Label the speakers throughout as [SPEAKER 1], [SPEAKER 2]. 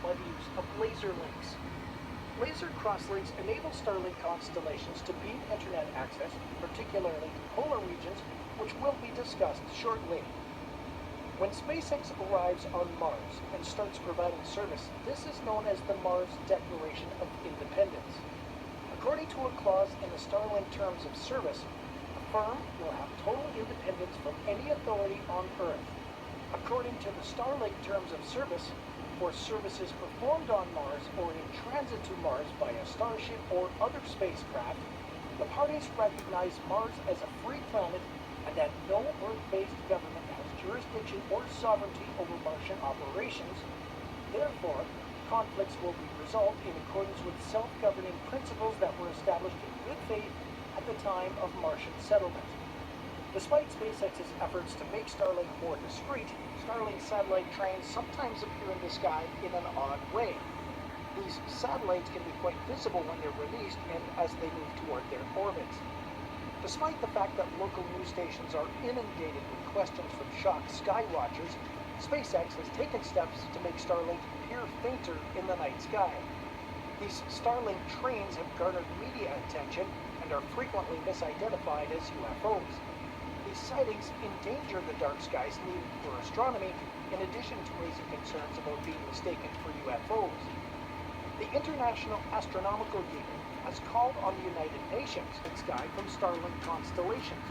[SPEAKER 1] by the use of laser links. Laser crosslinks enable Starlink constellations to beam internet access, particularly to polar regions, which will be discussed shortly. When SpaceX arrives on Mars and starts providing service, this is known as the Mars Declaration of Independence. According to a clause in the Starlink Terms of Service, the firm will have total independence from any authority on Earth. According to the Starlink Terms of Service, for services performed on Mars or in transit to Mars by a Starship or other spacecraft, the parties recognize Mars as a free planet and that no Earth-based government has jurisdiction or sovereignty over Martian operations. Therefore, conflicts will be resolved in accordance with self-governing principles that were established in good faith at the time of Martian settlement. Despite SpaceX's efforts to make Starlink more discreet, Starlink satellite trains sometimes appear in the sky in an odd way. These satellites can be quite visible when they're released and as they move toward their orbits. Despite the fact that local news stations are inundated with questions from shocked sky watchers, SpaceX has taken steps to make Starlink appear fainter in the night sky. These Starlink trains have garnered media attention and are frequently misidentified as UFOs. These sightings endanger the dark skies needed for astronomy, in addition to raising concerns about being mistaken for UFOs. The International Astronomical Union has called on the United Nations to sky from Starlink constellations.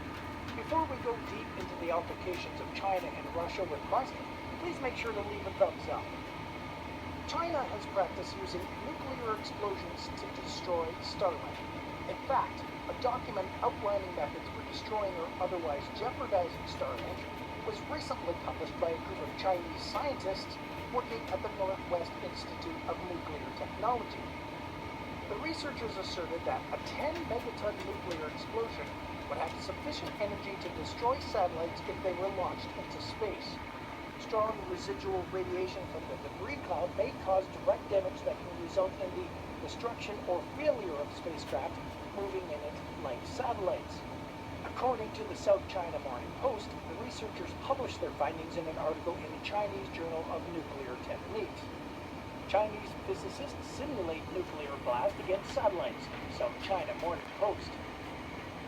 [SPEAKER 1] Before we go deep into the altercations of China and Russia with Musk, please make sure to leave a thumbs up. China has practiced using nuclear explosions to destroy Starlink. In fact, a document outlining methods for destroying or otherwise jeopardizing Starlink was recently published by a group of Chinese scientists working at the Northwest Institute of Nuclear Technology. The researchers asserted that a 10 megaton nuclear explosion would have sufficient energy to destroy satellites if they were launched into space. Strong residual radiation from the debris cloud may cause direct damage that can result in the destruction or failure of spacecraft moving in it like satellites. According to the South China Morning Post, the researchers published their findings in an article in the Chinese Journal of Nuclear Techniques. Chinese physicists simulate nuclear blast against satellites, South China Morning Post.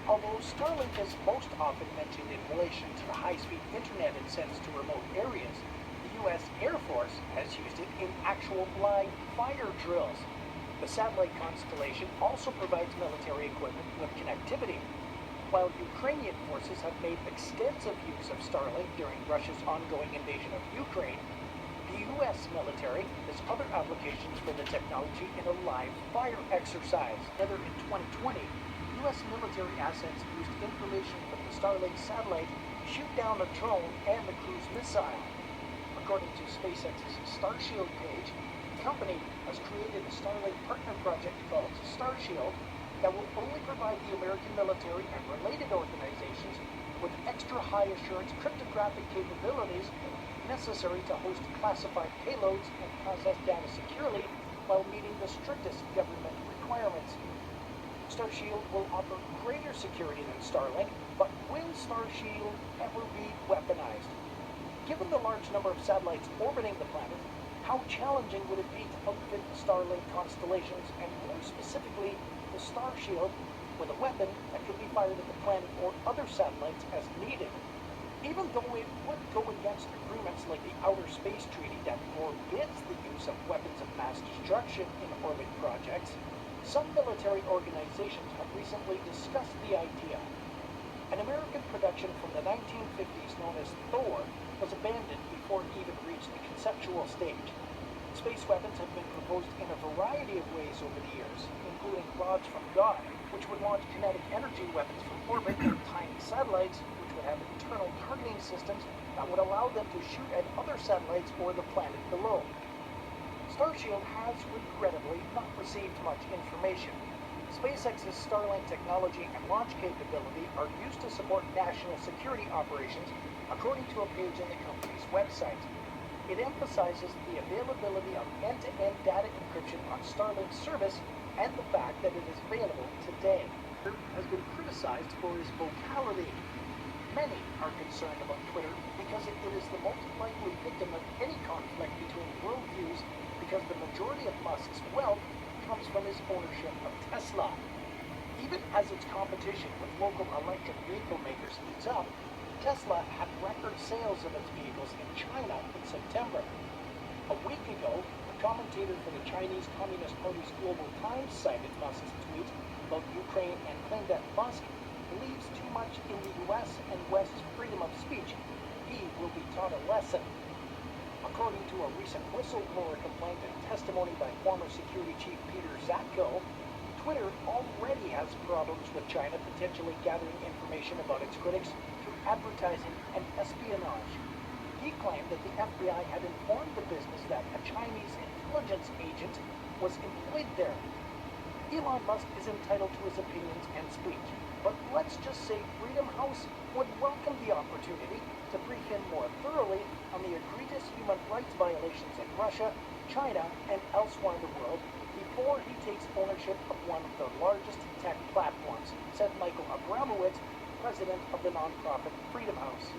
[SPEAKER 1] Although Starlink is most often mentioned in relation to the high-speed internet it sends to remote areas, the U.S. Air Force has used it in actual live fire drills. The satellite constellation also provides military equipment with connectivity. While Ukrainian forces have made extensive use of Starlink during Russia's ongoing invasion of Ukraine, the U.S. military has other applications for the technology in a live fire exercise. Together in 2020, U.S. military assets used information from the Starlink satellite to shoot down a drone and a cruise missile. According to SpaceX's Starshield page, the company has created a Starlink partner project called Starshield that will only provide the American military and related organizations with extra high assurance cryptographic capabilities necessary to host classified payloads and process data securely while meeting the strictest government requirements. Starshield will offer greater security than Starlink, but will Starshield ever be weaponized? Given the large number of satellites orbiting the planet, how challenging would it be to outfit the Starlink constellations, and more specifically, the Starshield, with a weapon that could be fired at the planet or other satellites as needed? Even though it would go against agreements like the Outer Space Treaty that forbids the use of weapons of mass destruction in orbit projects, some military organizations have recently discussed the idea. An American production from the 1950s known as Thor was abandoned before it even reached the conceptual stage. Space weapons have been proposed in a variety of ways over the years, including rods from God, which would launch kinetic energy weapons from orbit, and tiny satellites, which would have internal targeting systems that would allow them to shoot at other satellites or the planet below. Starshield has regrettably not received much information. SpaceX's Starlink technology and launch capability are used to support national security operations, according to a page on the company's website. It emphasizes the availability of end-to-end data encryption on Starlink's service and the fact that it is available today. Twitter has been criticized for its vocality. Many are concerned about Twitter because it is the most likely victim of any conflict between worldviews, because because the majority of Musk's wealth comes from his ownership of Tesla. Even as its competition with local electric vehicle makers heats up, Tesla had record sales of its vehicles in China in September. A week ago, a commentator for the Chinese Communist Party's Global Times cited Musk's tweet about Ukraine and claimed that Musk believes too much in the US and West's freedom of speech. He will be taught a lesson. According to a recent whistleblower complaint and testimony by former security chief Peter Zatko, Twitter already has problems with China potentially gathering information about its critics through advertising and espionage. He claimed that the FBI had informed the business that a Chinese intelligence agent was employed there. Elon Musk is entitled to his opinions and speech, but let's just say Freedom House would welcome the opportunity to brief him more thoroughly on the egregious human rights violations in Russia, China, and elsewhere in the world before he takes ownership of one of the largest tech platforms, said Michael Abramowitz, president of the nonprofit Freedom House.